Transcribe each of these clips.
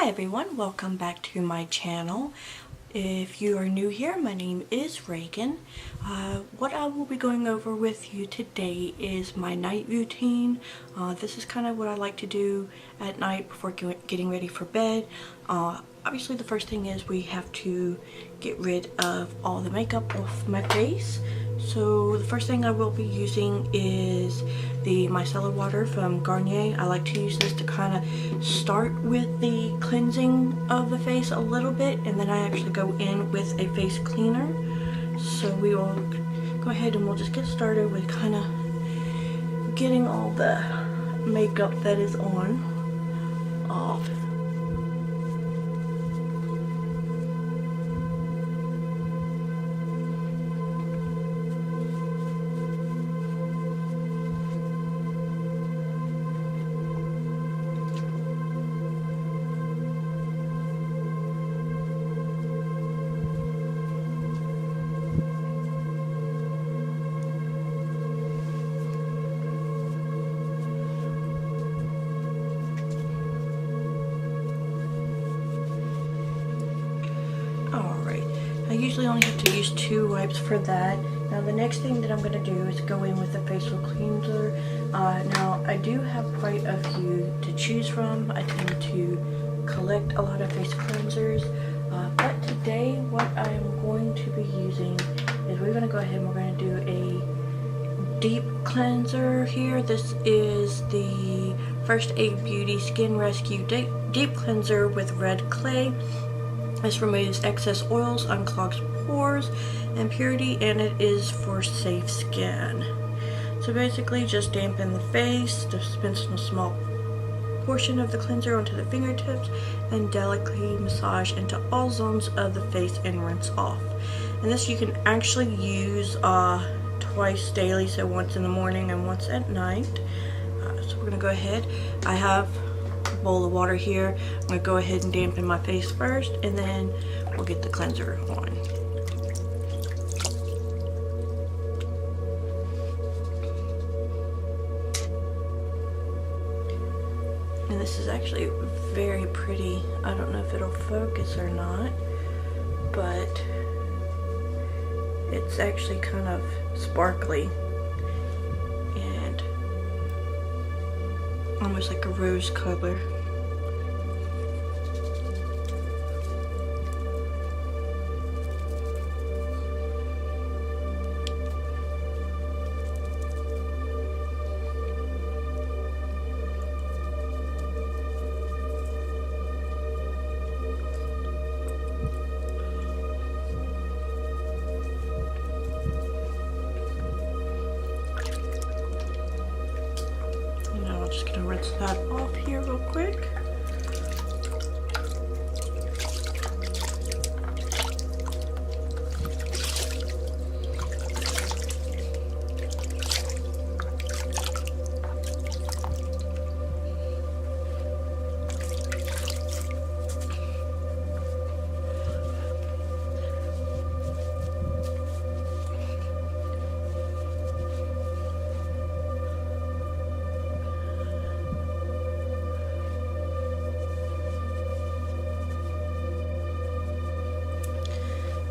Hi everyone, welcome back to my channel. If you are new here, my name is Reagan. What I will be going over with you today is my night routine. This is kind of what I like to do at night before getting ready for bed. Obviously the first thing is we have to get rid of all the makeup off my face. So the first thing I will be using is the Micellar water from Garnier. I like to use this to kind of start with the cleansing of the face a little bit, and then I actually go in with a face cleaner. So we will go ahead and we'll just get started with kind of getting all the makeup that is on off. I usually only have to use 2 wipes for that. Now the next thing that I'm going to do is go in with a facial cleanser. Now I do have quite a few to choose from. I tend to collect a lot of face cleansers. But today what I am going to be using is we're going to go ahead and we're going to do a deep cleanser here. This is the First Aid Beauty Skin Rescue Deep Cleanser with red clay. This removes excess oils, unclogs pores, impurity, and it is for safe skin. So basically just dampen the face, dispense a small portion of the cleanser onto the fingertips, and delicately massage into all zones of the face and rinse off. And this you can actually use twice daily, so once in the morning and once at night. So we're going to go ahead. I have bowl of water here. I'm going to go ahead and dampen my face first, and then we'll get the cleanser on. And this is actually very pretty. I don't know if it'll focus or not, but it's actually kind of sparkly and almost like a rose color. Just gonna rinse that off here real quick.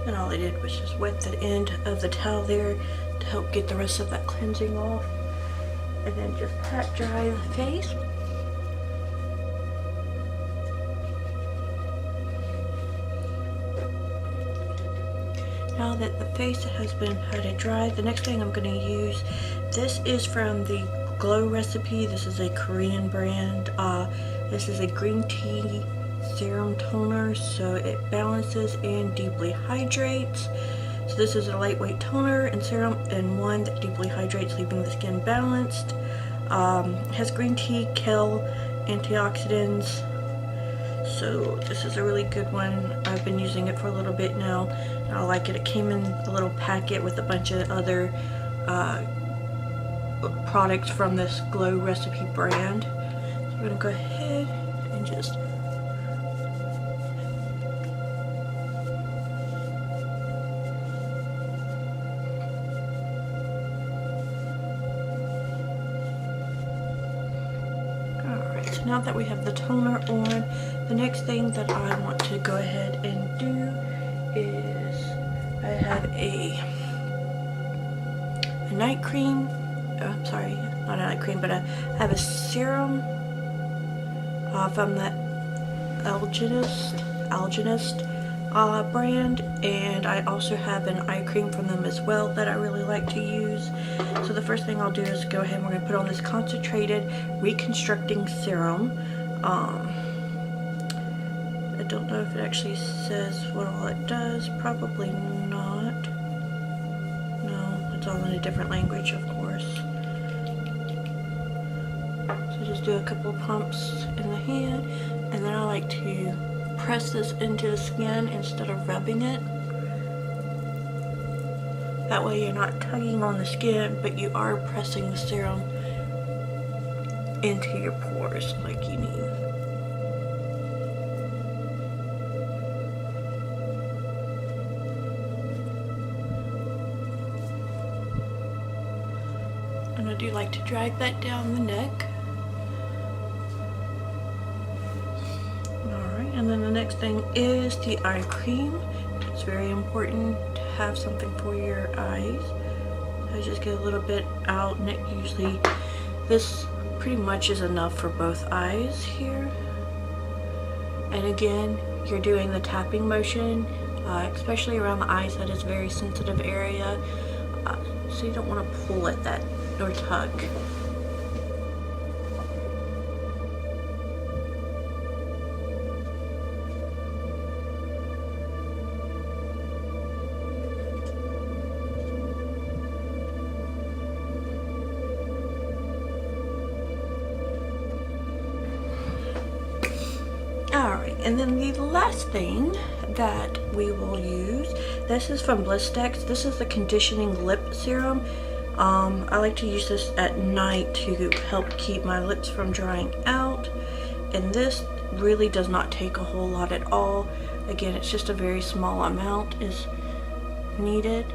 And all I did was just wet the end of the towel there to help get the rest of that cleansing off. And then just pat dry the face. Now that the face has been patted dry, the next thing I'm going to use, this is from the Glow recipe. This is a Korean brand. This is a green tea serum toner, so it balances and deeply hydrates. So this is a lightweight toner and serum and one that deeply hydrates, leaving the skin balanced. It has green tea, kale, antioxidants. So this is a really good one. I've been using it for a little bit now, and I like it. It came in a little packet with a bunch of other products from this Glow recipe brand. So I'm gonna go ahead and just now that we have the toner on, the next thing that I want to go ahead and do is I have a night cream. I'm sorry, not a night cream, but I have a serum from that Algenist brand, and I also have an eye cream from them as well that I really like to use. So the first thing I'll do is go ahead and we're going to put on this concentrated Reconstructing Serum. I don't know if it actually says what all it does. Probably not. No, it's all in a different language, of course. So just do a couple pumps in the hand, and then I like to press this into the skin instead of rubbing it. That way you're not tugging on the skin, but you are pressing the serum into your pores like you need. And I do like to drag that down the neck. And then the next thing is the eye cream. It's very important to have something for your eyes. I just get a little bit out, and it usually, this pretty much is enough for both eyes here. And again, you're doing the tapping motion, especially around the eyes. That is a very sensitive area, so you don't want to pull at that or tug. Alright, and then the last thing that we will use, this is from Blistex. This is the conditioning lip serum. I like to use this at night to help keep my lips from drying out, and this really does not take a whole lot at all. Again, it's just a very small amount is needed.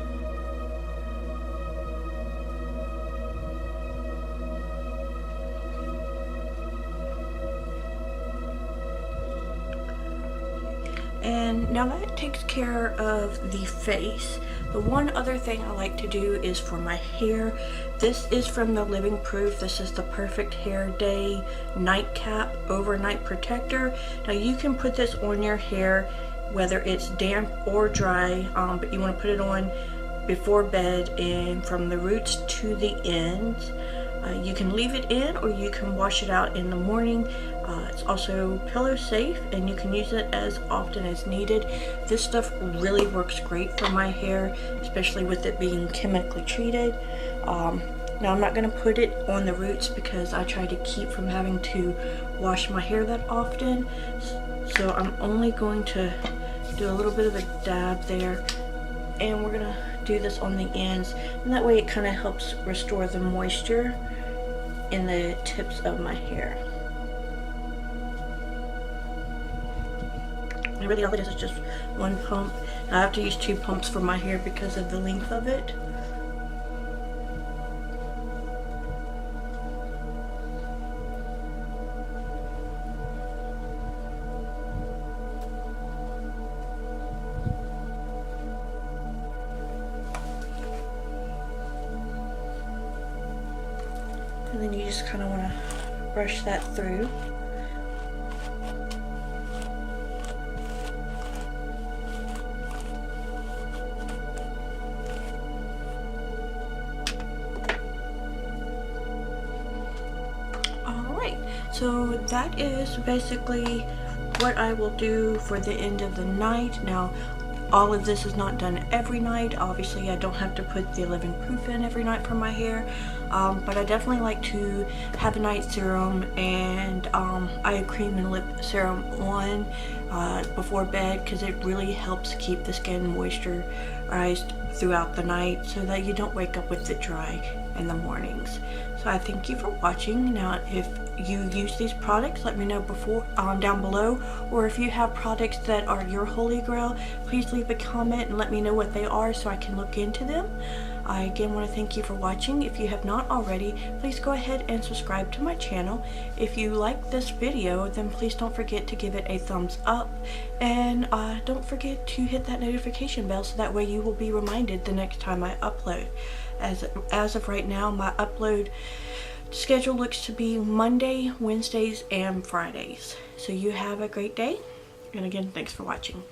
And now that takes care of the face. The one other thing I like to do is for my hair. This is from the Living Proof. This is the Perfect Hair Day Nightcap Overnight Protector. Now you can put this on your hair whether it's damp or dry, but you want to put it on before bed and from the roots to the ends. You can leave it in or you can wash it out in the morning. It's also pillow safe and you can use it as often as needed. This stuff really works great for my hair, especially with it being chemically treated. Now I'm not going to put it on the roots because I try to keep from having to wash my hair that often. So I'm only going to do a little bit of a dab there, and we're going to do this on the ends, and that way it kind of helps restore the moisture in the tips of my hair. And really all it is just one pump. I have to use 2 pumps for my hair because of the length of it. And then you just kind of want to brush that through. Alright, so that is basically what I will do for the end of the night. Now, all of this is not done every night. Obviously, I don't have to put the Living Proof in every night for my hair. But I definitely like to have a night serum and eye cream and lip serum on before bed, because it really helps keep the skin moisturized throughout the night so that you don't wake up with it dry in the mornings. So I thank you for watching. Now, if you use these products, let me know down below, or if you have products that are your holy grail, please leave a comment and let me know what they are so I can look into them. I again want to thank you for watching. If you have not already, please go ahead and subscribe to my channel. If you like this video, then please don't forget to give it a thumbs up, and don't forget to hit that notification bell so that way you will be reminded the next time I upload. As of right now, my upload schedule looks to be Monday, Wednesdays, and Fridays. So you have a great day, and again, thanks for watching.